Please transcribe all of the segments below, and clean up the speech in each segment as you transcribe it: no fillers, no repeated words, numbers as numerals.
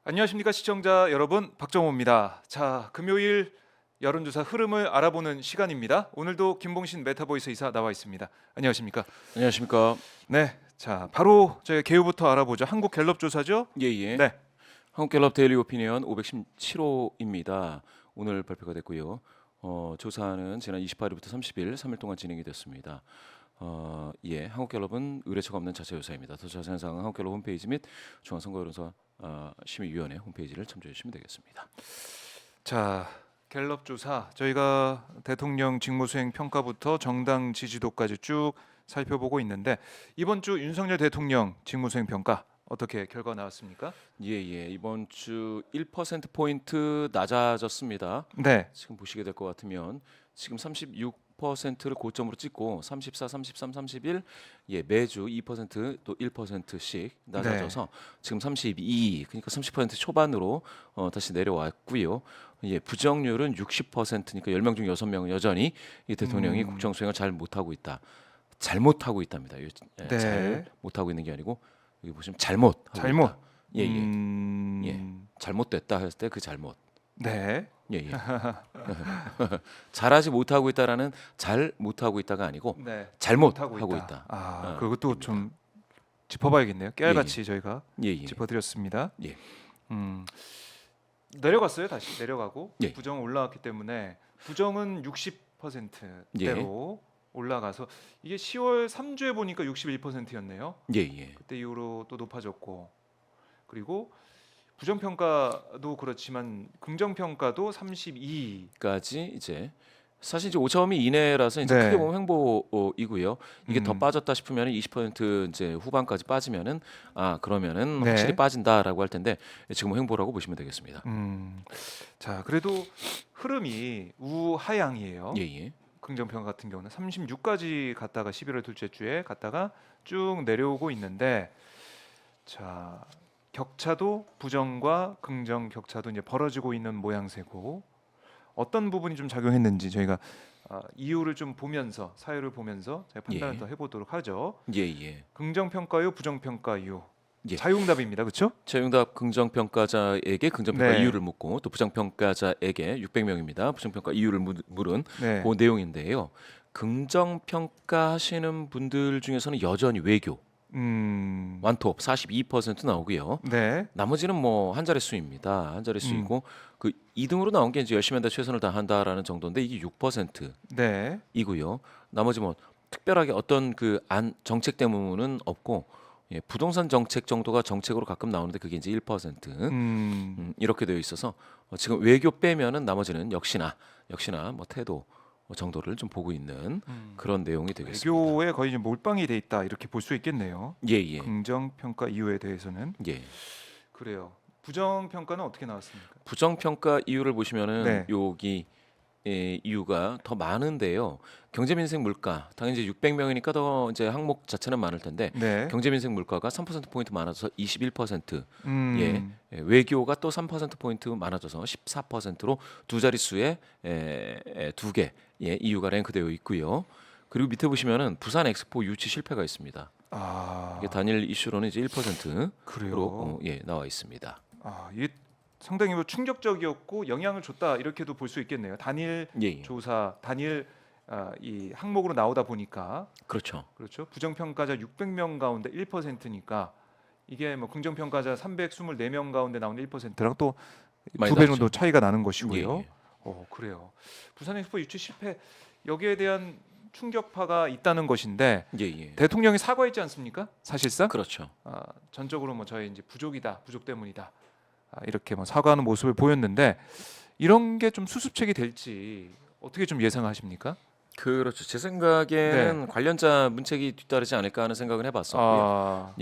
안녕하십니까 시청자 여러분, 박정호입니다. 자, 금요일 여론조사 흐름을 알아보는 시간입니다. 오늘도 김봉신 메타보이스 이사 나와 있습니다. 안녕하십니까? 안녕하십니까. 네, 자 바로 저희 개요부터 알아보죠. 한국 갤럽 조사죠? 예예. 네, 한국갤럽 데일리 오피니언 517호입니다. 오늘 발표가 됐고요. 조사는 지난 28일부터 30일 3일 동안 진행이 됐습니다. 한국갤럽은 의뢰처가 없는 자체 조사입니다. 더 자세한 사항은 한국갤럽 홈페이지 및 중앙선거여론조사 심의위원회 홈페이지를 참조해 주시면 되겠습니다. 자 갤럽 조사 저희가 대통령 직무수행 평가부터 정당 지지도까지 쭉 살펴보고 있는데 이번 주 윤석열 대통령 직무수행 평가 어떻게 결과 나왔습니까? 이번 주 1% 포인트 낮아졌습니다. 네, 지금 보시게 될 것 같으면 지금 36%를 고점으로 찍고 34, 33, 31 매주 2%또 1%씩 낮아져서 지금 32 그러니까 30% 초반으로 다시 내려왔고요. 부정률은 60%니까 10명 중 6명은 여전히 이 대통령이 국정 수행을 잘 못하고 있다. 잘못하고 있답니다. 네. 잘 못하고 있는 게 아니고 여기 보시면 잘못하고 잘못. 있다. 잘못됐다 했을 때 그 잘못. 네. 잘하지 못하고 있다라는 잘 못하고 있다가 아니고 네. 잘못하고 있다. 그것도 좀 짚어봐야겠네요. 깨알같이 저희가 예. 짚어드렸습니다. 예. 내려갔어요. 다시 내려가고 예. 부정 올라왔기 때문에 부정은 60%대로 올라가서 이게 10월 3주에 보니까 61%였네요. 그때 이후로 또 높아졌고 그리고 부정평가도 그렇지만 긍정평가도 32. 까지 이제 사실 이제 오차범위 이내라서 이제 네. 크게 보면 횡보이고요. 이게 더 음. 빠졌다 싶으면 20% 이제 후반까지 빠지면은 그러면은 네. 확실히 빠진다라고 할 텐데 지금 횡보라고 보시면 되겠습니다. 자 그래도 흐름이 우하향이에요. 예. 긍정평가 같은 경우는 36까지 갔다가 11월 둘째 주에 갔다가 쭉 내려오고 있는데 자 격차도 부정과 긍정 격차도 이제 벌어지고 있는 모양새고 어떤 부분이 좀 작용했는지 저희가 이유를 좀 보면서 사유를 보면서 제가 판단을 더 해보도록 하죠. 긍정평가요, 부정평가요. 자유응답입니다, 그렇죠? 자유응답 긍정평가자에게 긍정평가 네. 이유를 묻고 또 부정평가자에게 600명입니다. 부정평가 이유를 물은 네. 그 내용인데요. 긍정평가 하시는 분들 중에서는 여전히 외교 완톱 42% 나오고요. 네. 나머지는 뭐 한 자릿수입니다. 한 자릿수이고 그 2등으로 나온 게 이제 열심히 한다, 최선을 다한다라는 정도인데 이게 6%이고요. 네. 나머지 뭐 특별하게 어떤 그 정책 때문은 없고 부동산 정책 정도가 정책으로 가끔 나오는데 그게 이제 1% 이렇게 되어 있어서 지금 외교 빼면은 나머지는 역시나 뭐 태도 정도를 좀 보고 있는 그런 내용이 되겠습니다. 외교에 거의 좀 몰빵이 돼 있다 이렇게 볼 수 있겠네요. 예. 긍정평가 이유에 대해서는 예. 그래요. 부정평가는 어떻게 나왔습니까? 부정평가 이유를 보시면은 네. 여기 이유가 더 많은데요. 경제민생 물가 당연히 이제 600명이니까 더 이제 항목 자체는 많을 텐데 네. 경제민생 물가가 3% 포인트 많아져서 21%. 외교가 또 3% 포인트 많아져서 14%로 두 자릿수에 두 개 이유가 랭크되어 있고요. 그리고 밑에 보시면은 부산 엑스포 유치 실패가 있습니다. 이게 단일 이슈로는 이제 1%로 그래요. 나와 있습니다. 이게 상당히 뭐 충격적이었고 영향을 줬다 이렇게도 볼 수 있겠네요. 단일 조사, 단일 이 항목으로 나오다 보니까 그렇죠. 부정평가자 600명 가운데 1%니까 이게 뭐 긍정평가자 324명 가운데 나오는 1%랑 또 많이 두 배 낮죠. 정도 차이가 나는 것이고요. 예. 그래요. 부산 엑스포 유치 실패 여기에 대한 충격파가 있다는 것인데 대통령이 사과했지 않습니까? 사실상 그렇죠. 전적으로 뭐 저희 이제 부족이다, 부족 때문이다 이렇게 뭐 사과하는 모습을 보였는데 이런 게 좀 수습책이 될지 어떻게 좀 예상하십니까? 그렇죠. 제 생각에는 관련자 문책이 뒤따르지 않을까 하는 생각을 해봤었고요.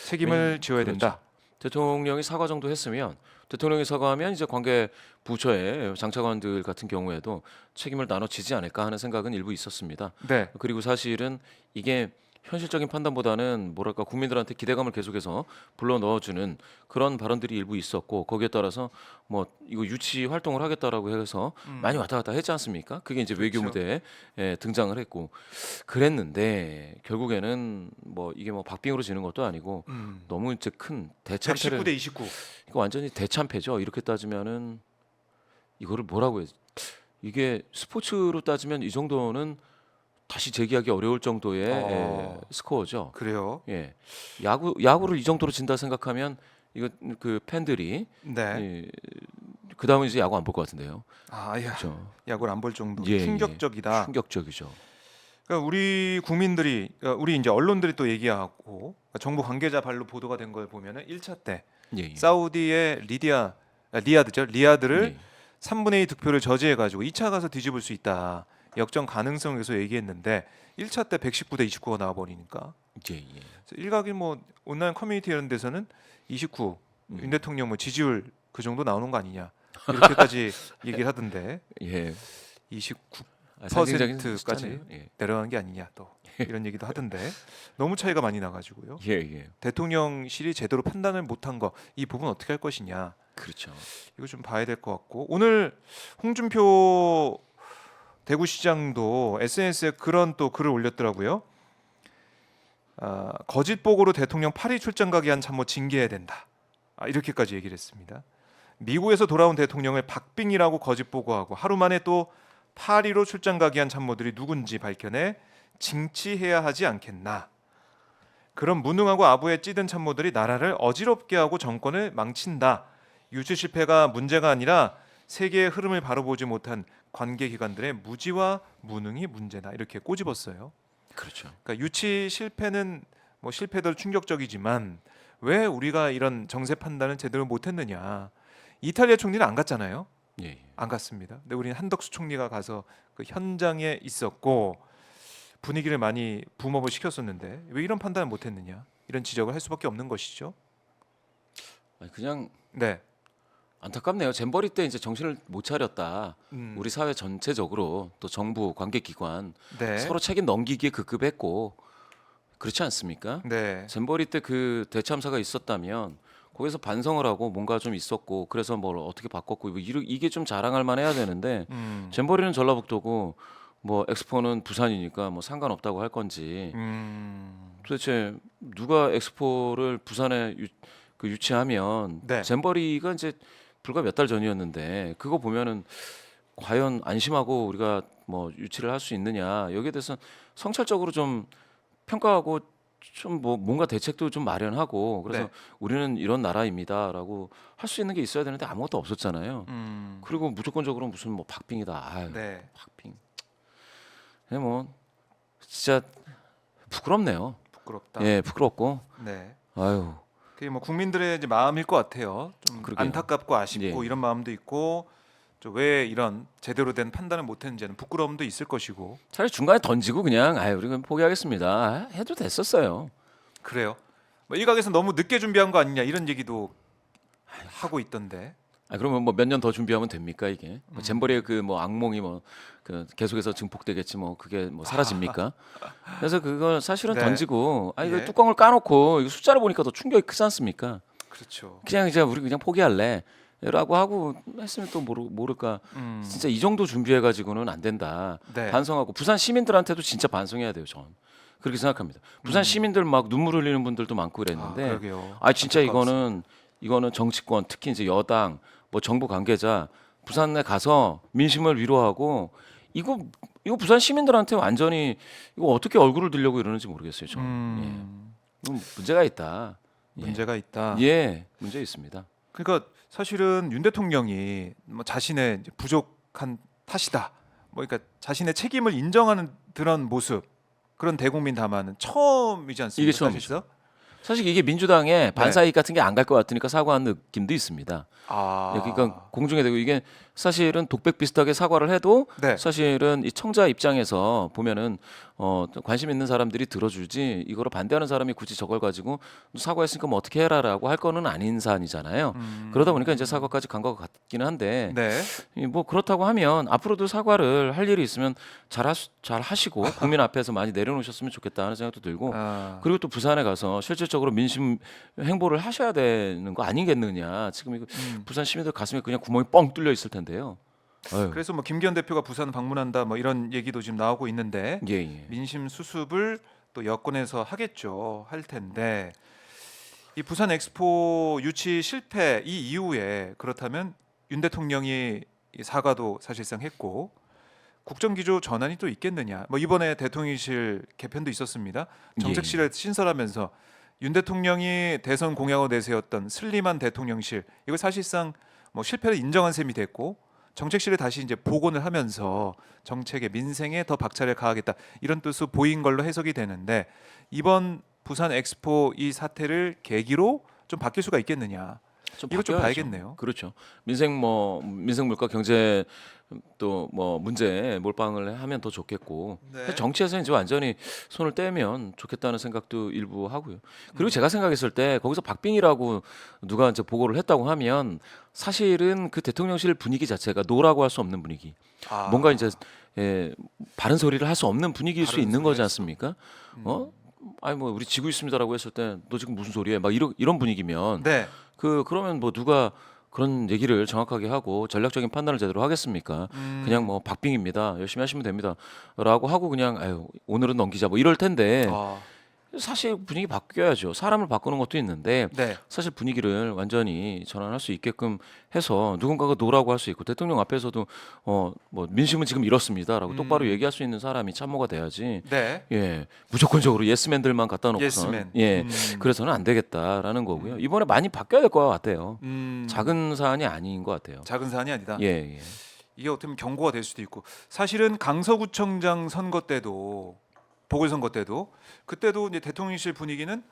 책임을 지어야 된다. 대통령이 사과 정도 했으면 대통령이 사과하면 이제 관계 부처의 장차관들 같은 경우에도 책임을 나눠지지 않을까 하는 생각은 일부 있었습니다. 네. 그리고 사실은 이게 현실적인 판단보다는 뭐랄까 국민들한테 기대감을 계속해서 불러 넣어주는 그런 발언들이 일부 있었고 거기에 따라서 뭐 이거 유치 활동을 하겠다라고 해서 많이 왔다 갔다 했지 않습니까? 그게 이제 외교 그렇죠. 무대에 등장을 했고 그랬는데 결국에는 뭐 이게 뭐 박빙으로 지는 것도 아니고 너무 이제 큰 대참패를 119대 29. 이거 완전히 대참패죠. 이렇게 따지면은 이거를 뭐라고 해야 이게 스포츠로 따지면 이 정도는 다시 재기하기 어려울 정도의 스코어죠. 그래요. 예, 야구를 이 정도로 진다 생각하면 이거 그 팬들이 네. 그 다음은 이제 야구 안 볼 것 같은데요. 아, 야, 그렇죠. 야구를 안 볼 정도로 예, 충격적이다. 충격적이죠. 그러니까 우리 국민들이, 우리 이제 언론들이 또 얘기하고, 그러니까 정부 관계자 발로 보도가 된 걸 보면은 1차 때 예, 예. 사우디의 리야드죠. 리야드를 예, 3분의 2 득표를 저지해 가지고 2차 가서 뒤집을 수 있다. 역전 가능성을 계속 얘기했는데 1차 때 119대 29가 나와 버리니까 예, 예. 일각이 뭐 온라인 커뮤니티 이런 데서는 29 윤 대통령 뭐 지지율 그 정도 나오는 거 아니냐 이렇게까지 얘기를 하던데 예. 29 상징적인 %까지 숫자네요. 예, 내려가는 게 아니냐 또 이런 얘기도 하던데 너무 차이가 많이 나가지고요. 예, 예. 대통령실이 제대로 판단을 못한 거 이 부분 어떻게 할 것이냐 그렇죠. 이거 좀 봐야 될 것 같고 오늘 홍준표 대구시장도 SNS에 그런 또 글을 올렸더라고요. 거짓 보고로 대통령 파리 출장 가게 한 참모 징계해야 된다. 이렇게까지 얘기를 했습니다. 미국에서 돌아온 대통령을 박빙이라고 거짓 보고하고 하루 만에 또 파리로 출장 가게 한 참모들이 누군지 밝혀내 징치해야 하지 않겠나. 그런 무능하고 아부에 찌든 참모들이 나라를 어지럽게 하고 정권을 망친다. 유치 실패가 문제가 아니라 세계의 흐름을 바로 보지 못한 관계 기관들의 무지와 무능이 문제다. 이렇게 꼬집었어요. 그렇죠. 그러니까 유치 실패는 뭐 실패도 충격적이지만 왜 우리가 이런 정세 판단을 제대로 못했느냐. 이탈리아 총리는 안 갔잖아요. 예, 예. 안 갔습니다. 근데 우리는 한덕수 총리가 가서 그 현장에 있었고 분위기를 많이 붐업을 시켰었는데 왜 이런 판단을 못했느냐. 이런 지적을 할 수밖에 없는 것이죠. 아니, 그냥 네. 안타깝네요. 잼버리 때 이제 정신을 못 차렸다. 우리 사회 전체적으로 또 정부 관계기관 네. 서로 책임 넘기기에 급급했고 그렇지 않습니까? 네. 잼버리 때 그 대참사가 있었다면 거기서 반성을 하고 뭔가 좀 있었고 그래서 뭘 어떻게 바꿨고 이게 좀 자랑할 만해야 되는데 잼버리는 전라북도고 뭐 엑스포는 부산이니까 뭐 상관없다고 할 건지 도대체 누가 엑스포를 부산에 유치하면 네. 잼버리가 이제 불과 몇 달 전이었는데 그거 보면은 과연 안심하고 우리가 뭐 유치를 할 수 있느냐 여기에 대해서 성찰적으로 좀 평가하고 좀 뭐 뭔가 대책도 좀 마련하고 그래서 네. 우리는 이런 나라입니다라고 할 수 있는 게 있어야 되는데 아무것도 없었잖아요. 그리고 무조건적으로 무슨 뭐 박빙이다. 아유, 네. 박빙. 그냥 뭐 진짜 부끄럽네요. 부끄럽다. 예, 부끄럽고 네. 아유. 그게 뭐 국민들의 이제 마음일 것 같아요. 좀 그러게요. 안타깝고 아쉽고 예. 이런 마음도 있고 왜 이런 제대로 된 판단을 못했는지는 부끄러움도 있을 것이고 차라리 중간에 던지고 그냥 아유 우리 그럼 포기하겠습니다. 해도 됐었어요. 그래요. 뭐 일각에서 너무 늦게 준비한 거 아니냐 이런 얘기도 하고 있던데. 그러면 뭐 몇 년 더 준비하면 됩니까 이게? 뭐 잼버리의 그 뭐 악몽이 뭐 그 계속해서 증폭되겠지 뭐 그게 뭐 사라집니까? 그래서 그걸 사실은 네. 던지고 이거 예. 뚜껑을 까놓고 이거 숫자를 보니까 더 충격이 크지 않습니까? 그렇죠. 그냥 이제 우리 그냥 포기할래라고 하고 했으면 또 모를까? 진짜 이 정도 준비해 가지고는 안 된다. 네. 반성하고 부산 시민들한테도 진짜 반성해야 돼요. 전 그렇게 생각합니다. 부산 시민들 막 눈물 흘리는 분들도 많고 그랬는데 그러게요. 진짜 안타깝습니다. 이거는 정치권 특히 이제 여당 뭐 정부 관계자 부산에 가서 민심을 위로하고 이거 부산 시민들한테 완전히 이거 어떻게 얼굴을 들려고 이러는지 모르겠어요. 저는 이건 문제가 있다. 문제가 있다. 예, 문제 있습니다. 그러니까 사실은 윤 대통령이 뭐 자신의 이제 부족한 탓이다. 뭐 그러니까 자신의 책임을 인정하는 그런 모습, 그런 대국민 담화는 처음이지 않습니까? 이게 처음이죠. 사실상? 사실 이게 민주당의 반사이익 같은 게 안 갈 것 같으니까 사과한 느낌도 있습니다. 아, 예, 그러니까 공중에 대고 이게 사실은 독백 비슷하게 사과를 해도 네. 사실은 이 청자 입장에서 보면은 관심 있는 사람들이 들어주지 이거를 반대하는 사람이 굳이 저걸 가지고 사과했으니까 뭐 어떻게 해라라고 할 거는 아닌 사안이잖아요. 그러다 보니까 이제 사과까지 간 것 같기는 한데 네. 뭐 그렇다고 하면 앞으로도 사과를 할 일이 있으면 잘 하시고 국민 앞에서 많이 내려놓으셨으면 좋겠다는 생각도 들고 아, 그리고 또 부산에 가서 실질적으로 민심 행보를 하셔야 되는 거 아니겠느냐. 지금 이거 부산 시민들 가슴에 그냥 구멍이 뻥 뚫려 있을 텐데요. 아유. 그래서 뭐 김기현 대표가 부산 방문한다 뭐 이런 얘기도 지금 나오고 있는데 예, 예. 민심 수습을 또 여권에서 하겠죠. 할 텐데 이 부산 엑스포 유치 실패 이 이후에 그렇다면 윤 대통령이 이 사과도 사실상 했고 국정기조 전환이 또 있겠느냐. 뭐 이번에 대통령실 개편도 있었습니다. 정책실을 신설하면서 윤 대통령이 대선 공약으로 내세웠던 슬림한 대통령실 이거 사실상 뭐 실패를 인정한 셈이 됐고 정책실에 다시 이제 복원을 하면서 정책의 민생에 더 박차를 가하겠다 이런 뜻으로 보인 걸로 해석이 되는데 이번 부산 엑스포 이 사태를 계기로 좀 바뀔 수가 있겠느냐. 좀 이거 좀 바뀌어야죠. 봐야겠네요. 그렇죠. 민생 물가 경제 또 뭐 문제 몰빵을 하면 더 좋겠고 네. 정치에서 이제 완전히 손을 떼면 좋겠다는 생각도 일부 하고요. 그리고 음. 제가 생각했을 때 거기서 박빙이라고 누가 이제 보고를 했다고 하면 사실은 그 대통령실 분위기 자체가 노라고 할 수 없는 분위기. 아, 뭔가 이제 바른 소리를 할 수 없는 분위기일 수 바른 있는 거지 소리를 않습니까? 아니 뭐 우리 지고 있습니다라고 했을 때 너 지금 무슨 소리해? 막 이런 분위기면 네. 그러면 뭐 누가 그런 얘기를 정확하게 하고 전략적인 판단을 제대로 하겠습니까? 그냥 뭐 박빙입니다. 열심히 하시면 됩니다.라고 하고 그냥 아유 오늘은 넘기자 뭐 이럴 텐데 아, 사실 분위기 바뀌어야죠. 사람을 바꾸는 것도 있는데 네. 사실 분위기를 완전히 전환할 수 있게끔 해서 누군가가 노라고 할 수 있고 대통령 앞에서도 뭐 민심은 지금 이렇습니다라고 똑바로 얘기할 수 있는 사람이 참모가 돼야지. 네. 예, 무조건적으로 예스맨들만 갖다 놓고선 예스맨. 예, 그래서는 안 되겠다라는 거고요. 이번에 많이 바뀌어야 될 것 같아요. 작은 사안이 아닌 것 같아요. 작은 사안이 아니다. 예, 예. 이게 어떻게 보면 경고가 될 수도 있고 사실은 강서구청장 선거 때도 보궐선거 때도 그때도 이제 대통령실 분위기는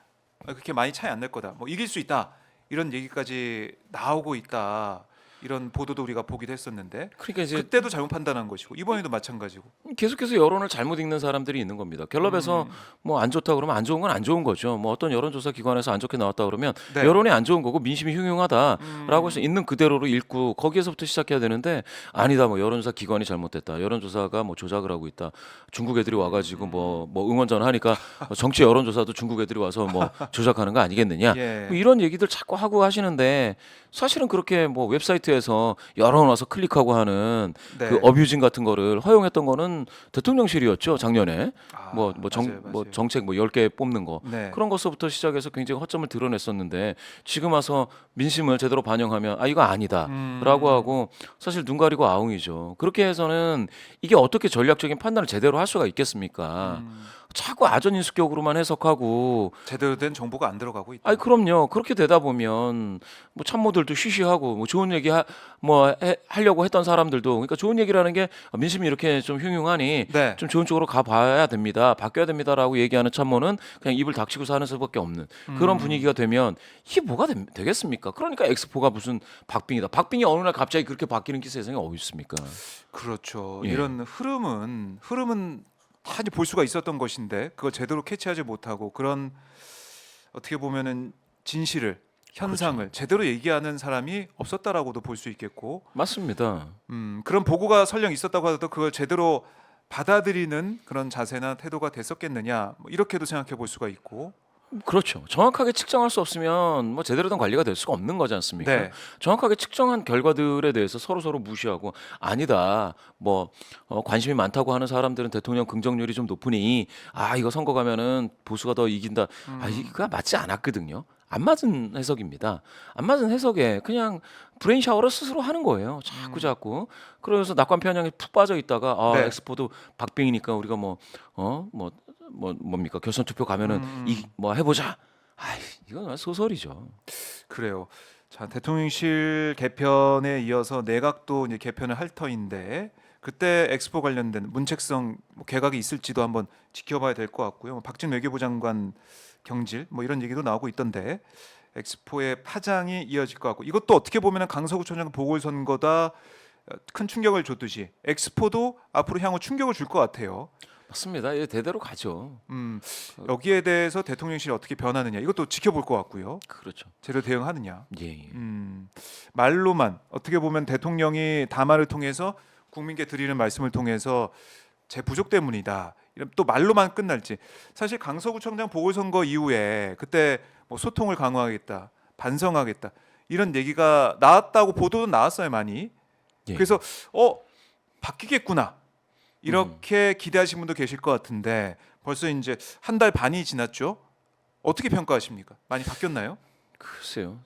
그렇게 많이 차이 안 날 거다. 뭐 이길 수 있다. 이런 얘기까지 나오고 있다. 이런 보도도 우리가 보기도 했었는데 그러니까 이제 그때도 잘못 판단한 것이고 이번에도 마찬가지고. 계속해서 여론을 잘못 읽는 사람들이 있는 겁니다. 갤럽에서 뭐 안 좋다 그러면 안 좋은 건 안 좋은 거죠. 뭐 어떤 여론조사 기관에서 안 좋게 나왔다 그러면 네. 여론이 안 좋은 거고 민심이 흉흉하다라고 해서 있는 그대로로 읽고 거기에서부터 시작해야 되는데 아니다 뭐 여론조사 기관이 잘못됐다. 여론조사가 뭐 조작을 하고 있다. 중국 애들이 와가지고 뭐 응원전 하니까 정치 여론조사도 중국 애들이 와서 뭐 조작하는 거 아니겠느냐. 예. 뭐 이런 얘기들 자꾸 하고 하시는데 사실은 그렇게 뭐 웹사이트에서 여론 와서 클릭하고 하는 네. 그 어뷰징 같은 거를 허용했던 거는 대통령실이었죠 작년에 아, 뭐 맞아요. 정책 뭐 10개 뽑는 거 네. 그런 것서부터 시작해서 굉장히 허점을 드러냈었는데 지금 와서 민심을 제대로 반영하면 아 이거 아니다라고 하고 사실 눈 가리고 아웅이죠. 그렇게 해서는 이게 어떻게 전략적인 판단을 제대로 할 수가 있겠습니까? 자꾸 아전인수격으로만 해석하고 제대로 된 정보가 안 들어가고 있다. 아니 그럼요. 그렇게 되다 보면 뭐 참모들도 쉬쉬하고 뭐 좋은 얘기 하려고 했던 사람들도 그러니까 좋은 얘기라는 게 민심이 이렇게 좀 흉흉하니 네. 좀 좋은 쪽으로 가봐야 됩니다. 바뀌어야 됩니다라고 얘기하는 참모는 그냥 입을 닥치고 사는 수밖에 없는 그런 분위기가 되면 이게 뭐가 되겠습니까? 그러니까 엑스포가 무슨 박빙이다. 박빙이 어느 날 갑자기 그렇게 바뀌는 게 세상에 어디 있습니까? 그렇죠. 예. 이런 흐름은 다 이제 볼 수가 있었던 것인데 그걸 제대로 캐치하지 못하고 그런 어떻게 보면은 진실을 현상을 그렇죠. 제대로 얘기하는 사람이 없었다라고도 볼 수 있겠고 맞습니다. 그런 보고가 설령 있었다고 하더라도 그걸 제대로 받아들이는 그런 자세나 태도가 됐었겠느냐 뭐 이렇게도 생각해 볼 수가 있고 그렇죠. 정확하게 측정할 수 없으면 뭐 제대로 된 관리가 될 수가 없는 거지 않습니까? 네. 정확하게 측정한 결과들에 대해서 서로 무시하고 아니다. 뭐 관심이 많다고 하는 사람들은 대통령 긍정률이 좀 높으니 아 이거 선거 가면은 보수가 더 이긴다. 아 이거 맞지 않았거든요. 안 맞은 해석입니다. 안 맞은 해석에 그냥 브레인 샤워를 스스로 하는 거예요. 자꾸. 그래서 낙관 편향에 푹 빠져 있다가 아 네. 엑스포도 박빙이니까 우리가 뭡니까 결선 투표 가면은 이 뭐 해보자. 아이 이건 소설이죠. 그래요. 자 대통령실 개편에 이어서 내각도 이제 개편을 할 터인데 그때 엑스포 관련된 문책성 뭐 개각이 있을지도 한번 지켜봐야 될 것 같고요. 박진 외교부 장관 경질 뭐 이런 얘기도 나오고 있던데 엑스포의 파장이 이어질 것 같고 이것도 어떻게 보면 강서구청장 보궐선거다 큰 충격을 줬듯이 엑스포도 앞으로 향후 충격을 줄 것 같아요. 맞습니다. 예, 대대로 가죠. 여기에 대해서 대통령실이 어떻게 변하느냐 이것도 지켜볼 것 같고요. 그렇죠. 제대로 대응하느냐. 예, 예. 말로만 어떻게 보면 대통령이 담화를 통해서 국민께 드리는 말씀을 통해서 제 부족 때문이다. 이런 또 말로만 끝날지. 사실 강서구청장 보궐선거 이후에 그때 뭐 소통을 강화하겠다, 반성하겠다 이런 얘기가 나왔다고 보도도 나왔어요 많이. 예. 그래서 바뀌겠구나 이렇게 기대하신 분도 계실 것 같은데 벌써 이제 한 달 반이 지났죠. 어떻게 평가하십니까? 많이 바뀌었나요? 글쎄요.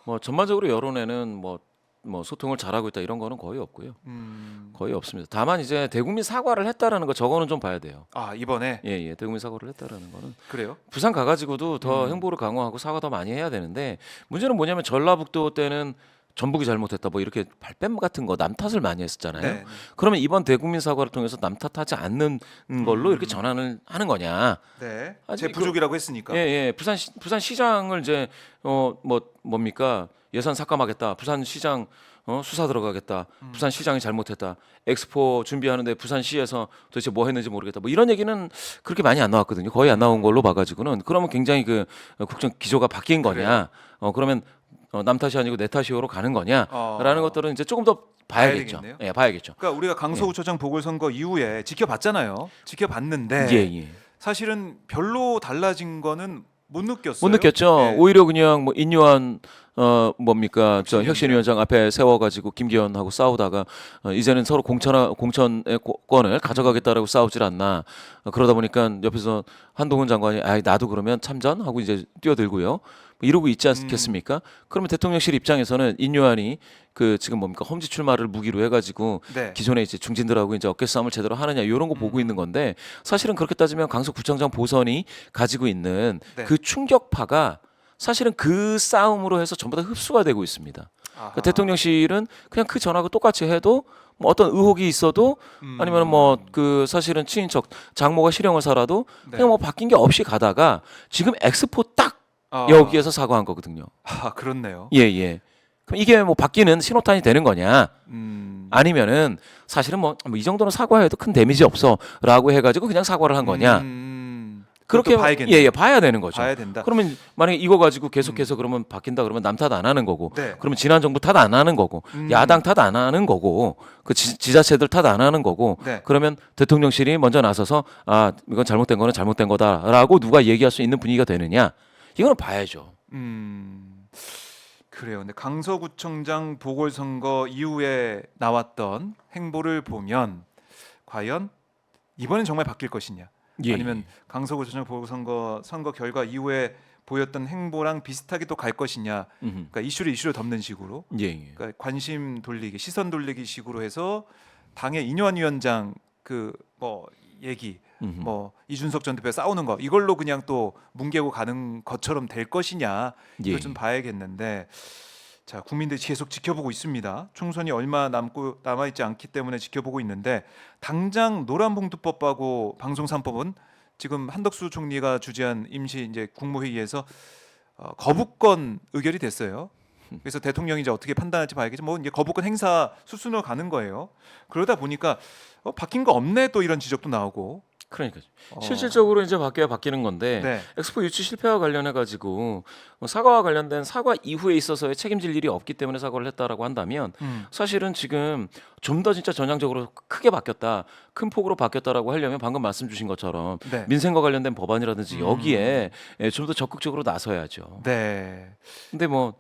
뭐 전반적으로 여론에는 뭐 소통을 잘하고 있다 이런 거는 거의 없고요. 거의 없습니다. 다만 이제 대국민 사과를 했다라는 거 저거는 좀 봐야 돼요. 아 이번에 예, 예. 대국민 사과를 했다라는 거는 그래요? 부산 가가지고도 더 행보를 강화하고 사과 더 많이 해야 되는데 문제는 뭐냐면 전라북도 때는 전북이 잘못했다 뭐 이렇게 발뺌 같은 거 남 탓을 많이 했었잖아요. 네. 그러면 이번 대국민 사과를 통해서 남 탓하지 않는 걸로 이렇게 전환을 하는 거냐? 네. 아니, 제 부족이라고 했으니까. 예, 예. 부산 시장을 이제 뭡니까? 예산 삭감하겠다. 부산 시장 수사 들어가겠다. 부산 시장이 잘못했다. 엑스포 준비하는데 부산시에서 도대체 뭐 했는지 모르겠다. 뭐 이런 얘기는 그렇게 많이 안 나왔거든요. 거의 안 나온 걸로 봐가지고는 그러면 굉장히 그 국정 기조가 바뀐 거냐? 그러면 남 탓이 아니고 내 탓이오로 가는 거냐라는 것들은 이제 조금 더 봐야겠죠. 봐야겠네요. 예, 봐야겠죠. 그러니까 우리가 강서구청장 보궐선거 이후에 지켜봤잖아요. 지켜봤는데 예, 예. 사실은 별로 달라진 거는 못 느꼈어요. 못 느꼈죠. 네. 오히려 그냥 뭐 인요한 뭡니까 저 혁신위원장. 혁신위원장 앞에 세워가지고 김기현하고 싸우다가 이제는 서로 공천의 권을 가져가겠다라고 싸우질 않나. 그러다 보니까 옆에서 한동훈 장관이 아 나도 그러면 참전 하고 이제 뛰어들고요. 뭐 이러고 있지 않겠습니까? 그러면 대통령실 입장에서는 인요한이 그 지금 뭡니까 험지 출마를 무기로 해가지고 네. 기존에 이제 중진들하고 이제 어깨 싸움을 제대로 하느냐 이런 거 보고 있는 건데 사실은 그렇게 따지면 강서구청장 보선이 가지고 있는 네. 그 충격파가 사실은 그 싸움으로 해서 전부 다 흡수가 되고 있습니다. 아하. 그러니까 대통령실은 그냥 그 전하고 똑같이 해도 뭐 어떤 의혹이 있어도 아니면 뭐 그 사실은 친인척 장모가 실형을 살아도 네. 그냥 뭐 바뀐 게 없이 가다가 지금 엑스포 딱 아. 여기에서 사과한 거거든요. 아 그렇네요. 예, 예. 그럼 이게 뭐 바뀌는 신호탄이 되는 거냐? 아니면은 사실은 뭐 이 정도는 사과해도 큰 데미지 없어라고 해가지고 그냥 사과를 한 거냐? 그렇게 봐야겠네. 예, 예, 봐야 되는 거죠. 봐야 된다. 그러면 만약에 이거 가지고 계속해서 그러면 바뀐다 그러면 남 탓 안 하는 거고, 네. 그러면 지난 정부 탓 안 하는 거고, 야당 탓 안 하는 거고, 그 지자체들 탓 안 하는 거고, 네. 그러면 대통령실이 먼저 나서서 아 이건 잘못된 거는 잘못된 거다라고 누가 얘기할 수 있는 분위기가 되느냐? 이거는 봐야죠. 그래요. 근데 강서구청장 보궐선거 이후에 나왔던 행보를 보면 과연 이번엔 정말 바뀔 것이냐? 예, 아니면 강서구청장 보궐선거 선거 결과 이후에 보였던 행보랑 비슷하게 또 갈 것이냐? 그러니까 이슈를 덮는 식으로, 예, 예. 그러니까 관심 돌리기, 시선 돌리기 식으로 해서 당의 이뇨한 위원장 그 뭐 얘기, 뭐 이준석 전 대표 싸우는 거 이걸로 그냥 또 뭉개고 가는 것처럼 될 것이냐 이걸 예. 좀 봐야겠는데 자 국민들이 계속 지켜보고 있습니다. 총선이 얼마 남아 있지 않기 때문에 지켜보고 있는데 당장 노란봉투법하고 방송 3법은 지금 한덕수 총리가 주재한 임시 이제 국무회의에서 거부권 의결이 됐어요. 그래서 대통령이 이제 어떻게 판단할지 봐야겠지. 뭐 이제 거부권 행사 수순으로 가는 거예요. 그러다 보니까 바뀐 거 없네 또 이런 지적도 나오고. 그러니까 실질적으로 이제 바뀌는 건데 네. 엑스포 유치 실패와 관련해 가지고 사과와 관련된 사과 이후에 있어서의 책임질 일이 없기 때문에 사과를 했다라고 한다면 사실은 지금 좀 더 진짜 전향적으로 크게 바뀌었다, 큰 폭으로 바뀌었다라고 하려면 방금 말씀 주신 것처럼 네. 민생과 관련된 법안이라든지 여기에 좀 더 적극적으로 나서야죠. 네. 근데 뭐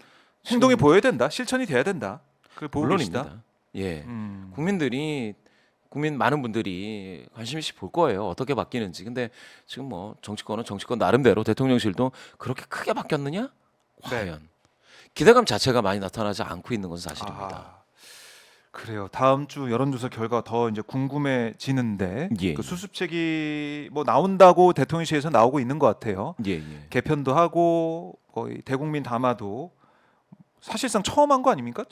행동이 보여야 된다. 실천이 돼야 된다. 그걸 보고 계시다. 물론입니다. 예, 국민 많은 분들이 관심 있이 볼 거예요. 어떻게 바뀌는지. 근데 지금 뭐 정치권은 정치권 나름대로 대통령실도 그렇게 크게 바뀌었느냐? 과연 기대감 자체가 많이 나타나지 않고 있는 건 사실입니다. 아, 그래요. 다음 주 여론조사 결과 더 이제 궁금해지는데 예. 그 수습책이 뭐 나온다고 대통령실에서 나오고 있는 것 같아요. 예, 예. 개편도 하고 거의 대국민 담화도 사실상 처음 한 거 아닙니까?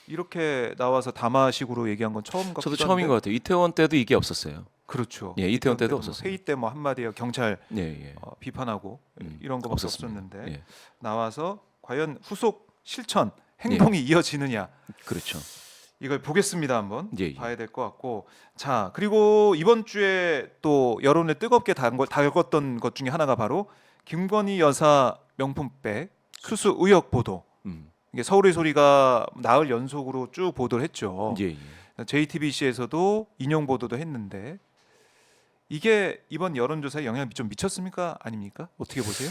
이렇게 나와서 담화식으로 얘기한 건 처음 같기도 저도 처음인 한데. 것 같아요. 이태원 때도 이게 없었어요. 그렇죠. 예, 이태원 때도 뭐 없었어요. 회의 때 뭐 한마디에 경찰 예, 예. 비판하고 음, 이런 거밖에 없었습니다. 없었는데 예, 나와서 과연 후속 실천 행동이 이어지느냐 그렇죠. 이걸 보겠습니다. 한번 예, 예. 봐야 될 것 같고. 자, 그리고 이번 주에 또 여론을 뜨겁게 달궜던 것 중에 하나가 바로 김건희 여사 명품백 수수 의혹 보도. 음, 이게 서울의 소리가 나흘 연속으로 쭉 보도를 했죠. 예, 예. JTBC에서도 인용 보도도 했는데 이게 이번 여론조사에 영향을 좀 미쳤습니까? 아닙니까? 어떻게 보세요?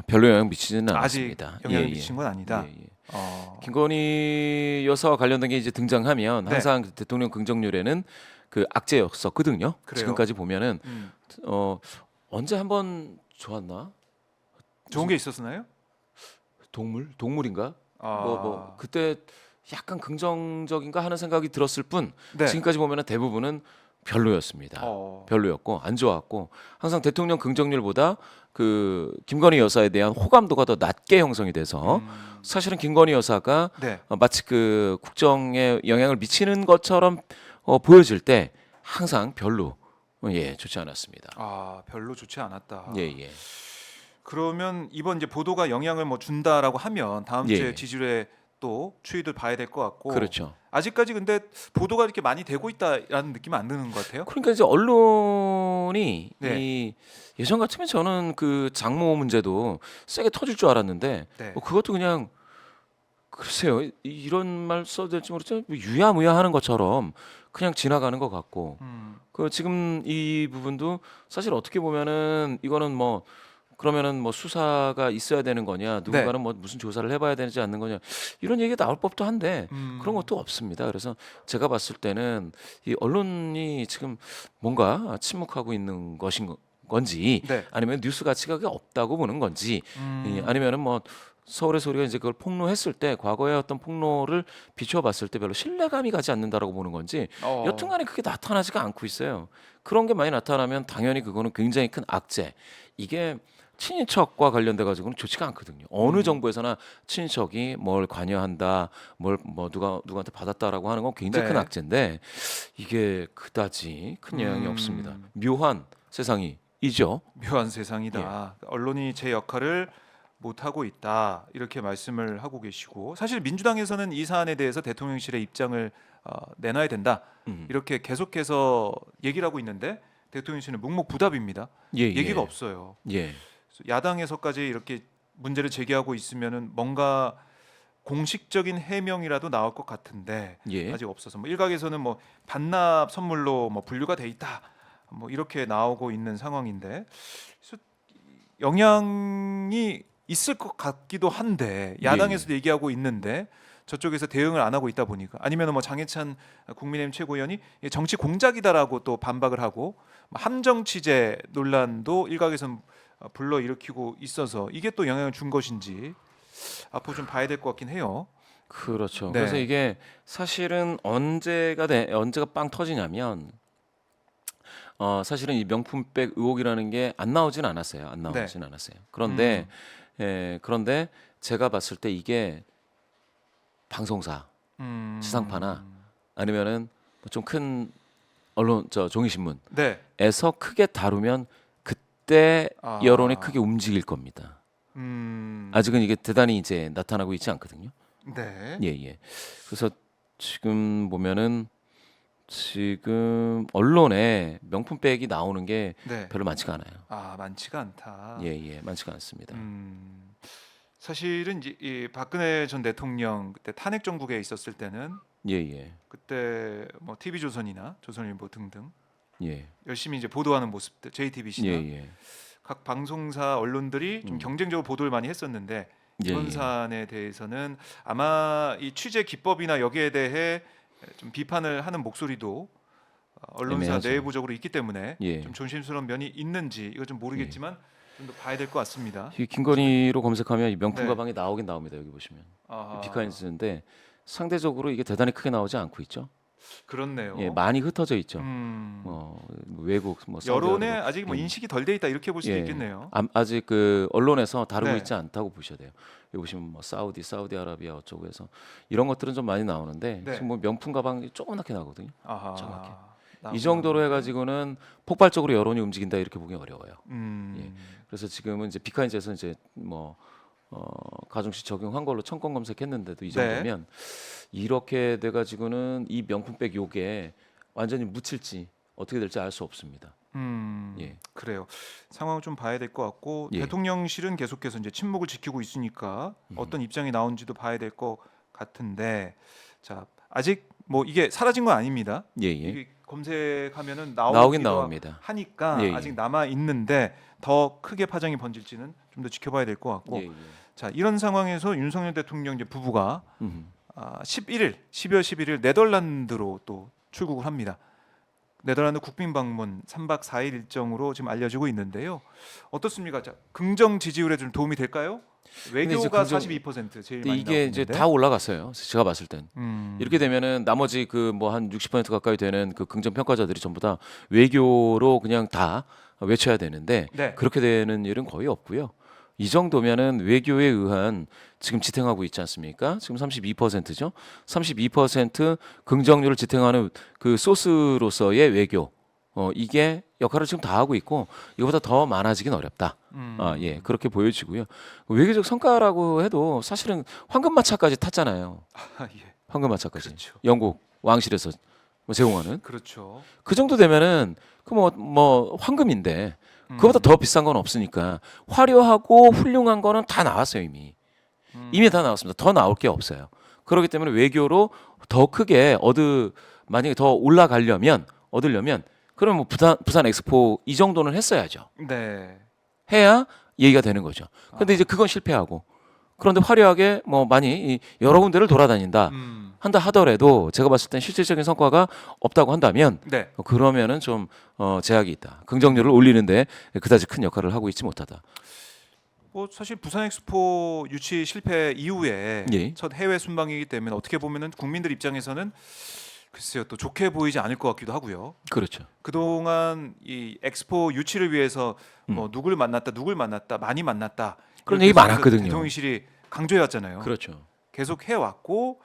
별로 영향 미치지는 아직 않았습니다. 영향을 예, 예. 미친 건 아니다. 예, 예. 어, 김건희 여사와 관련된 게 이제 등장하면 네. 항상 그 대통령 긍정률에는 그 악재였었거든요. 그래요. 지금까지 보면은 음. 언제 한번 좋았나? 좋은 게 있었나요? 동물인가? 아, 뭐 그때 약간 긍정적인가 하는 생각이 들었을 뿐 네. 지금까지 보면은 대부분은 별로였습니다. 별로였고 안 좋았고 항상 대통령 긍정률보다 그 김건희 여사에 대한 호감도가 더 낮게 형성이 돼서 사실은 김건희 여사가 네. 마치 그 국정에 영향을 미치는 것처럼 보여질 때 항상 별로 좋지 않았습니다. 아, 별로 좋지 않았다. 예, 예. 그러면 이번 이제 보도가 영향을 뭐 준다라고 하면 다음 예, 주에 예. 지지율에 또 추이를 봐야 될 것 같고. 그렇죠. 아직까지 근데 보도가 이렇게 많이 되고 있다라는 느낌은 안 드는 것 같아요. 그러니까 이제 언론이 네. 이 예전 같으면 저는 그 장모 문제도 세게 터질 줄 알았는데 네. 그것도 그냥 글쎄요 이런 말 써도 될지 모르겠지만 유야무야 하는 것처럼 그냥 지나가는 것 같고 그 지금 이 부분도 사실 어떻게 보면은 이거는 뭐 그러면은 뭐 수사가 있어야 되는 거냐 누군가는 뭐 무슨 조사를 해봐야 되지 않는 거냐 이런 얘기가 나올 법도 한데 그런 것도 없습니다. 그래서 제가 봤을 때는 이 언론이 지금 뭔가 침묵하고 있는 것인 건지 네. 아니면 뉴스 가치가 그게 없다고 보는 건지 아니면은 뭐 서울의 소리가 이제 그걸 폭로했을 때 과거의 어떤 폭로를 비춰봤을 때 별로 신뢰감이 가지 않는다라고 보는 건지 여튼간에 그게 나타나지가 않고 있어요. 그런 게 많이 나타나면 당연히 그거는 굉장히 큰 악재. 이게 친인척과 관련돼 가지고는 좋지가 않거든요. 어느 정부에서나 친인척이 뭘 관여한다, 뭘 뭐 누구한테 받았다라고 하는 건 굉장히 큰 네. 악재인데 이게 그다지 큰 영향이 없습니다. 묘한 세상이죠. 묘한 세상이다. 예. 언론이 제 역할을 못 하고 있다 이렇게 말씀을 하고 계시고 사실 민주당에서는 이 사안에 대해서 대통령실의 입장을 내놔야 된다 이렇게 계속해서 얘기를 하고 있는데 대통령실은 묵묵부답입니다. 예, 얘기가 예. 없어요. 예. 야당에서까지 이렇게 문제를 제기하고 있으면은 뭔가 공식적인 해명이라도 나올 것 같은데 예. 아직 없어서 뭐 일각에서는 뭐 반납 선물로 뭐 분류가 돼 있다 뭐 이렇게 나오고 있는 상황인데 그래서 영향이 있을 것 같기도 한데 야당에서도 얘기하고 있는데 저쪽에서 대응을 안 하고 있다 보니까 아니면 뭐 장해찬 국민의힘 최고위원이 이게 정치 공작이다라고 또 반박을 하고 뭐 함정 취재 논란도 일각에서는 불러 일으키고 있어서 이게 또 영향을 준 것인지 앞으로 좀 봐야 될 것 같긴 해요. 그렇죠. 네. 그래서 이게 사실은 언제가 빵 터지냐면 사실은 이 명품백 의혹이라는 게 안 나오진 않았어요. 안 나오진 않았어요. 그런데 그런데 제가 봤을 때 이게 방송사, 지상파나 아니면은 좀 큰 언론 종이신문에서 네. 크게 다루면 그때 아. 여론이 크게 움직일 겁니다. 음. 아직은 이게 대단히 이제 나타나고 있지 않거든요. 네. 예, 예. 그래서 지금 보면은 지금 언론에 명품백이 나오는 게 네. 별로 많지가 않아요. 아, 많지가 않다. 예, 예. 많지가 않습니다. 사실은 이제 이 박근혜 전 대통령 그때 탄핵 정국에 있었을 때는 예, 예. 그때 뭐 TV조선이나 조선일보 등등 예. 열심히 이제 보도하는 모습들 JTBC나 예, 예. 각 방송사 언론들이 좀 경쟁적으로 보도를 많이 했었는데 예, 이번 예. 사안에 대해서는 아마 이 취재 기법이나 여기에 대해 좀 비판을 하는 목소리도 언론사 애매하죠. 내부적으로 있기 때문에 예. 좀 조심스러운 면이 있는지 이거 좀 모르겠지만 좀 더 봐야 될 것 같습니다. 이 김건희로 검색하면 이 명품 네. 가방이 나오긴 나옵니다. 여기 보시면 아하. 비카인스인데 상대적으로 이게 대단히 크게 나오지 않고 있죠. 그렇네요. 예, 많이 흩어져 있죠. 음. 외국 뭐 여론에 사우디아라비아, 아직 뭐 예. 인식이 덜 돼 있다 이렇게 볼 수도 예. 있겠네요. 아직 그 언론에서 다루고 네. 있지 않다고 보셔야 돼요. 여기 보시면 뭐 사우디아라비아 어쩌고 해서 이런 것들은 좀 많이 나오는데 네. 지금 뭐 명품 가방이 조그맣게 나거든요. 아하. 정확히. 나오긴 이 정도로 나오는데. 해가지고는 폭발적으로 여론이 움직인다 이렇게 보기 어려워요. 음. 예. 그래서 지금은 이제 비카인즈에서 이제 뭐 가중시 적용한 걸로 청권 검색했는데도 이 네. 정도면 이렇게 돼가지고는 이 명품백 요게 완전히 묻힐지 어떻게 될지 알 수 없습니다. 예. 그래요. 상황을 좀 봐야 될 것 같고 예. 대통령실은 계속해서 이제 침묵을 지키고 있으니까 어떤 입장이 나온지도 봐야 될 것 같은데 자 아직 뭐 이게 사라진 건 아닙니다. 예, 예. 이게 검색하면은 나오긴 나오기도 나옵니다. 하니까 예, 예. 아직 남아 있는데 더 크게 파장이 번질지는 좀 더 지켜봐야 될 것 같고 예, 예. 자 이런 상황에서 윤석열 대통령 이제 부부가 음. 11일 12월 11일 네덜란드로 또 출국을 합니다. 네덜란드 국빈 방문 3박 4일 일정으로 지금 알려지고 있는데요. 어떻습니까? 자, 긍정 지지율에 좀 도움이 될까요? 외교가 긍정- 42% 제일 근데 많이 이게 나오고 이제 있는데. 다 올라갔어요. 제가 봤을 땐 음, 이렇게 되면은 나머지 그 뭐 한 60% 가까이 되는 그 긍정 평가자들이 전부 다 외교로 그냥 다 외쳐야 되는데 네. 그렇게 되는 일은 거의 없고요. 이 정도면은 외교에 의한 지금 지탱하고 있지 않습니까? 지금 32%죠. 32% 긍정률을 지탱하는 그 소스로서의 외교. 이게 역할을 지금 다 하고 있고 이거보다 더 많아지긴 어렵다. 예, 그렇게 보여지고요. 외교적 성과라고 해도 사실은 황금마차까지 탔잖아요. 예. 황금마차까지. 그렇죠. 영국 왕실에서 뭐 제공하는 그렇죠. 그 정도 되면은 그 뭐 황금인데 그보다 더 비싼 건 없으니까 화려하고 훌륭한 거는 다 나왔어요 이미. 이미 다 나왔습니다. 더 나올 게 없어요. 그렇기 때문에 외교로 더 크게 만약에 더 올라가려면 얻으려면 그럼 뭐 부산 엑스포 이 정도는 했어야죠. 네. 해야 얘기가 되는 거죠. 근데 이제 그건 실패하고 그런데 화려하게 뭐 많이 여러 군데를 돌아다닌다 한다 하더라도 제가 봤을 땐 실질적인 성과가 없다고 한다면 네. 그러면은 좀 제약이 있다. 긍정률을 올리는데 그다지 큰 역할을 하고 있지 못하다. 뭐 사실 부산 엑스포 유치 실패 이후에 예. 첫 해외 순방이기 때문에 어떻게 보면은 국민들 입장에서는 글쎄요 또 좋게 보이지 않을 것 같기도 하고요. 그렇죠. 그동안 이 엑스포 유치를 위해서 뭐 누굴 만났다 많이 만났다 그런 이렇게 얘기 계속해서 많았거든요. 대통령실이 강조해 왔잖아요. 그렇죠. 계속 해왔고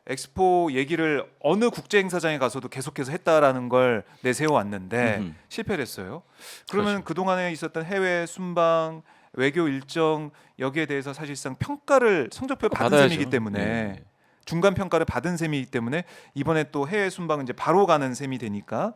엑스포 얘기를 어느 국제 행사장에 가서도 계속해서 했다라는 걸 내세워 왔는데 음흠. 실패를 했어요. 그러면 그렇죠. 그동안에 있었던 해외 순방 외교 일정 여기에 대해서 사실상 성적표를 받은 받아야죠. 셈이기 때문에 예. 중간 평가를 받은 셈이기 때문에 이번에 또 해외 순방은 이제 바로 가는 셈이 되니까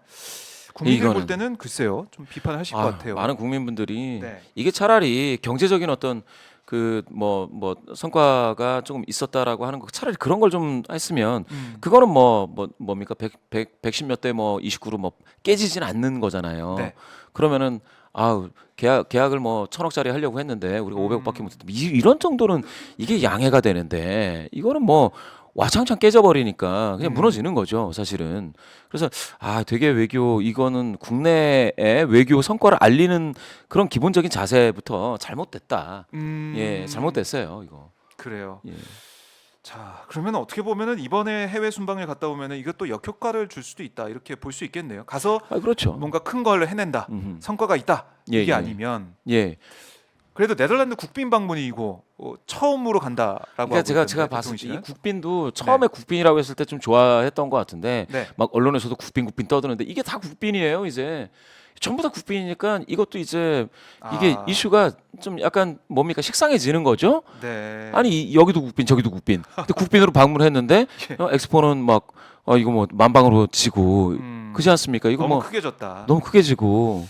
국민들 볼 이거는- 때는 글쎄요 좀 비판을 하실 것 아유, 같아요. 많은 국민분들이 네. 이게 차라리 경제적인 어떤 그 뭐 성과가 조금 있었다라고 하는 거 차라리 그런 걸 좀 했으면 그거는 뭡니까 110몇 대 뭐 29로 뭐 깨지진 않는 거잖아요. 네. 그러면은 아우 계약을 뭐 1,000억짜리 하려고 했는데 우리가 500억밖에 못했다. 이런 정도는 이게 양해가 되는데 이거는 뭐 와창창 깨져버리니까 그냥 무너지는 거죠, 사실은. 그래서 되게 이거는 국내의 외교 성과를 알리는 그런 기본적인 자세부터 잘못됐다. 예, 잘못됐어요, 이거. 그래요. 예. 자 그러면 어떻게 보면은 이번에 해외 순방을 갔다 오면은 이것도 역효과를 줄 수도 있다 이렇게 볼 수 있겠네요. 가서 그렇죠. 뭔가 큰 걸 해낸다 음흠. 성과가 있다 예, 이게 예. 아니면 예. 그래도 네덜란드 국빈 방문이고 처음으로 간다라고 그러니까 하고 제가 있던데, 봤을 때 이 대통령실은? 국빈도 처음에 국빈이라고 했을 때 좀 좋아했던 것 같은데 네. 막 언론에서도 국빈 떠드는데 이게 다 국빈이에요, 이제. 전부 다 국빈이니까 이것도 이제 이게 이슈가 좀 약간 뭡니까 식상해지는 거죠. 네. 아니 여기도 국빈 저기도 국빈. 근데 국빈으로 방문했는데 엑스포는 막 이거 뭐 만방으로 지고 그지 않습니까? 이거 너무 뭐 크게 졌다. 너무 크게 지고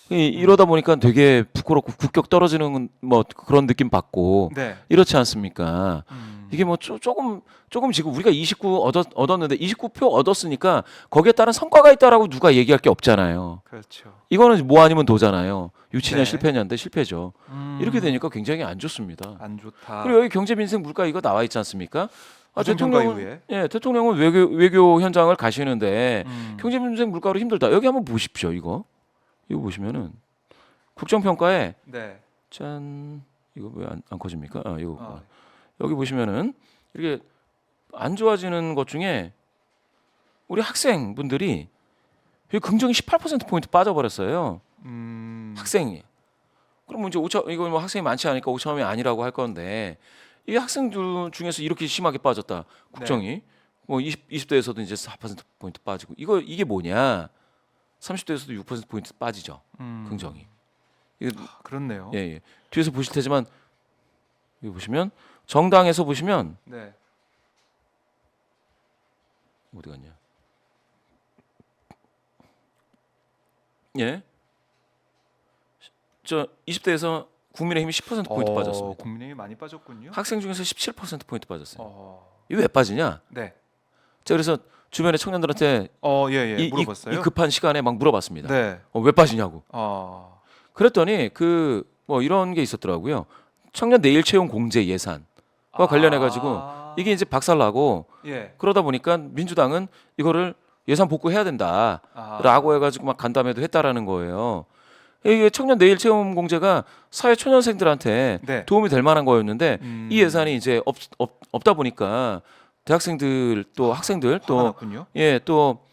이러다 보니까 되게 부끄럽고 국격 떨어지는 뭐 그런 느낌 받고 네. 이렇지 않습니까? 이게 뭐 조금 지금 우리가 29 얻었는데 29표 얻었으니까 거기에 따른 성과가 있다라고 누가 얘기할 게 없잖아요. 그렇죠. 이거는 뭐 아니면 도잖아요. 유치냐 네. 실패냐인데 실패죠. 이렇게 되니까 굉장히 안 좋습니다. 안 좋다. 그리고 여기 경제 민생 물가 이거 나와 있지 않습니까? 부정평가 이후에. 대통령은 외교 현장을 가시는데 음. 경제 민생 물가로 힘들다. 여기 한번 보십시오. 이거 보시면은 국정평가에 네. 짠 이거 왜 안 커집니까? 이거 어. 여기 보시면은 이렇게 안 좋아지는 것 중에 우리 학생분들이 긍정이 18% 포인트 빠져버렸어요. 학생이. 그럼 이제 이거 뭐 학생이 많지 않으니까 5,000원이 아니라고 할 건데 이 학생들 중에서 이렇게 심하게 빠졌다. 국정이 뭐 20대에서도 이제 4% 포인트 빠지고 이게 뭐냐? 30대에서도 6% 포인트 빠지죠. 긍정이. 이거 그렇네요. 예. 뒤에서 보실 테지만 여기 보시면 정당에서 보시면 네. 어디 갔냐? 예. 저 20대에서 국민의힘이 10% 포인트 빠졌습니다. 국민의힘이 많이 빠졌군요. 학생 중에서 17% 포인트 빠졌어요. 네. 이게 왜 빠지냐? 네. 자 그래서 주변의 청년들한테 예. 물어봤어요. 이 급한 시간에 막 물어봤습니다. 네. 왜 빠지냐고. 그랬더니 뭐 이런 게 있었더라고요. 청년 내일 채용 공제 예산과 관련해 가지고 이게 이제 박살나고 예. 그러다 보니까 민주당은 이거를 예산 복구해야 된다라고 해가지고 막 간담회도 했다라는 거예요. 이게 청년 내일 채용 공제가 사회 초년생들한테 네. 도움이 될 만한 거였는데 이 예산이 이제 없다 보니까 대학생들 또 학생들 화났군요. 또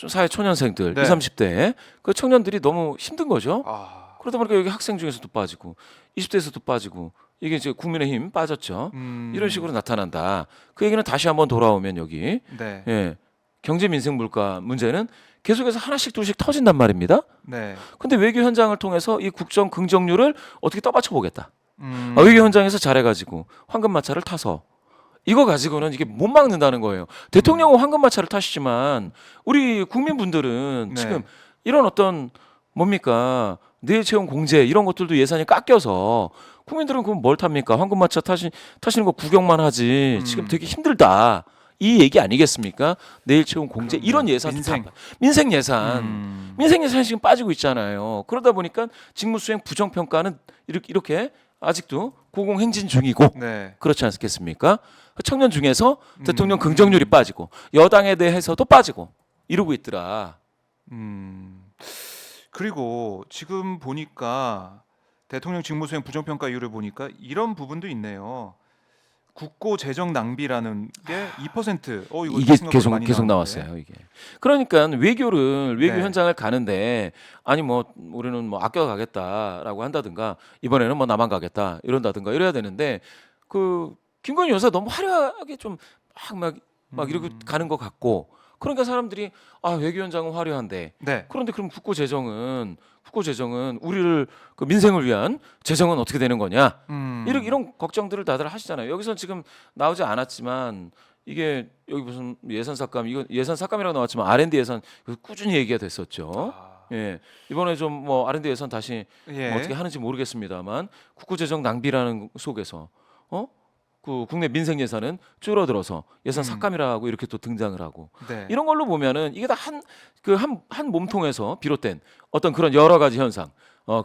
사회 초년생들 네. 20, 30대 그 청년들이 너무 힘든 거죠. 아. 그러다 보니까 여기 학생 중에서도 빠지고 20대에서도 빠지고 이게 이제 국민의힘 빠졌죠. 이런 식으로 나타난다. 그 얘기는 다시 한번 돌아오면 여기 네. 예, 경제 민생 물가 문제는 계속해서 하나씩 둘씩 터진단 말입니다. 네. 근데 외교 현장을 통해서 이 국정 긍정률을 어떻게 떠받쳐 보겠다. 외교 현장에서 잘해가지고 황금마차를 타서 이거 가지고는 이게 못 막는다는 거예요. 대통령은 황금마차를 타시지만 우리 국민분들은 네. 지금 이런 어떤 뭡니까 내일 채용 공제 이런 것들도 예산이 깎여서 국민들은 그럼 뭘 탑니까? 황금마차 타시는 거 구경만 하지 지금 되게 힘들다. 이 얘기 아니겠습니까? 내일 채용 공제 그럼요. 이런 예산 민생 예산 민생 예산이 지금 빠지고 있잖아요. 그러다 보니까 직무수행 부정평가는 이렇게 아직도 고공행진 중이고 네. 그렇지 않겠습니까? 청년 중에서 대통령 긍정률이 빠지고 여당에 대해서도 빠지고 이러고 있더라. 그리고 지금 보니까 대통령 직무수행 부정평가율을 보니까 이런 부분도 있네요. 국고 재정 낭비라는 게 2%. 이거 이게 생각보다 많이 계속 나오는데. 나왔어요. 이게. 그러니까 외교 네. 현장을 가는데 아니 뭐 우리는 뭐 아껴 가겠다라고 한다든가 이번에는 뭐 나만 가겠다 이런다든가 이래야 되는데 그 김건희 여사 너무 화려하게 좀 막 이러고 가는 것 같고 그러니까 사람들이 외교 현장은 화려한데 네. 그런데 그럼 국고 재정은 우리를 그 민생을 위한 재정은 어떻게 되는 거냐? 이런 걱정들을 다들 하시잖아요. 여기서 지금 나오지 않았지만 이게 여기 무슨 예산 삭감 이거 예산 삭감이라고 나왔지만 R&D 예산 꾸준히 얘기가 됐었죠. 예. 이번에 좀 뭐 R&D 예산 다시 예. 뭐 어떻게 하는지 모르겠습니다만 국고 재정 낭비라는 속에서 그 국내 민생 예산은 줄어들어서 예산 삭감이라고 이렇게 또 등장을 하고 네. 이런 걸로 보면은 이게 다 한 몸통에서 비롯된 어떤 그런 여러 가지 현상.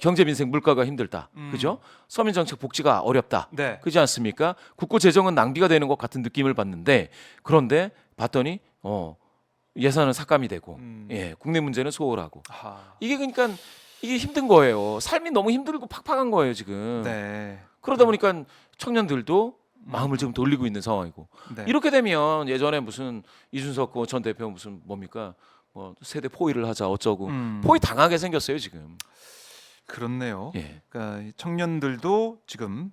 경제 민생 물가가 힘들다. 그죠? 서민 정책 복지가 어렵다. 네. 그렇지 않습니까? 국고 재정은 낭비가 되는 것 같은 느낌을 받는데 그런데 봤더니 예산은 삭감이 되고 예, 국내 문제는 소홀하고 이게 그러니까 이게 힘든 거예요. 삶이 너무 힘들고 팍팍한 거예요, 지금. 네. 그러다 보니까 청년들도 마음을 지금 돌리고 있는 상황이고 네. 이렇게 되면 예전에 무슨 이준석 전 대표 무슨 뭡니까 뭐 세대 포위를 하자 어쩌고 포위 당하게 생겼어요 지금. 그렇네요. 예. 그러니까 이 청년들도 지금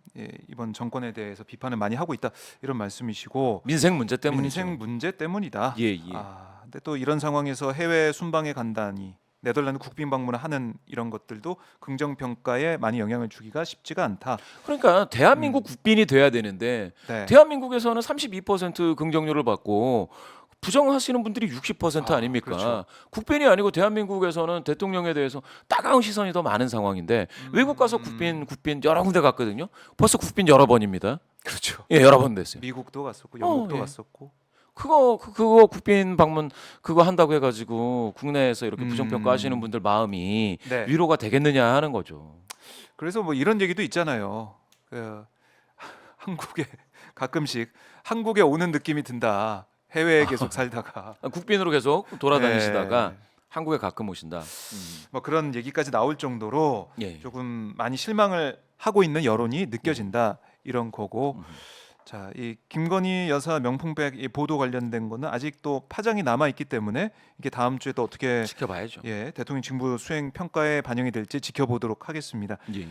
이번 정권에 대해서 비판을 많이 하고 있다 이런 말씀이시고 민생 문제 때문이죠. 민생 문제 때문이다. 예. 근데 또 이런 상황에서 해외 순방에 간다니 네덜란드 국빈 방문을 하는 이런 것들도 긍정 평가에 많이 영향을 주기가 쉽지가 않다. 그러니까 대한민국 국빈이 돼야 되는데 네. 대한민국에서는 32% 긍정률을 받고 부정하시는 분들이 60% 아닙니까? 그렇죠. 국빈이 아니고 대한민국에서는 대통령에 대해서 따가운 시선이 더 많은 상황인데 외국 가서 국빈 여러 군데 갔거든요. 벌써 국빈 여러 번입니다. 그렇죠. 예, 여러 번 됐어요. 미국도 갔었고 영국도 예. 갔었고. 그거 국빈 방문 그거 한다고 해가지고 국내에서 이렇게 부정평가하시는 분들 마음이 네. 위로가 되겠느냐 하는 거죠. 그래서 뭐 이런 얘기도 있잖아요. 한국에 가끔씩 한국에 오는 느낌이 든다. 해외에 계속 살다가 국빈으로 계속 돌아다니시다가 네. 한국에 가끔 오신다. 뭐 그런 얘기까지 나올 정도로 예. 조금 많이 실망을 하고 있는 여론이 느껴진다 이런 거고 자, 이 김건희 여사 명품백 이 보도 관련된 거는 아직도 파장이 남아 있기 때문에 이게 다음 주에 또 어떻게 지켜봐야죠. 대통령 직무 수행 평가에 반영이 될지 지켜보도록 하겠습니다. 예.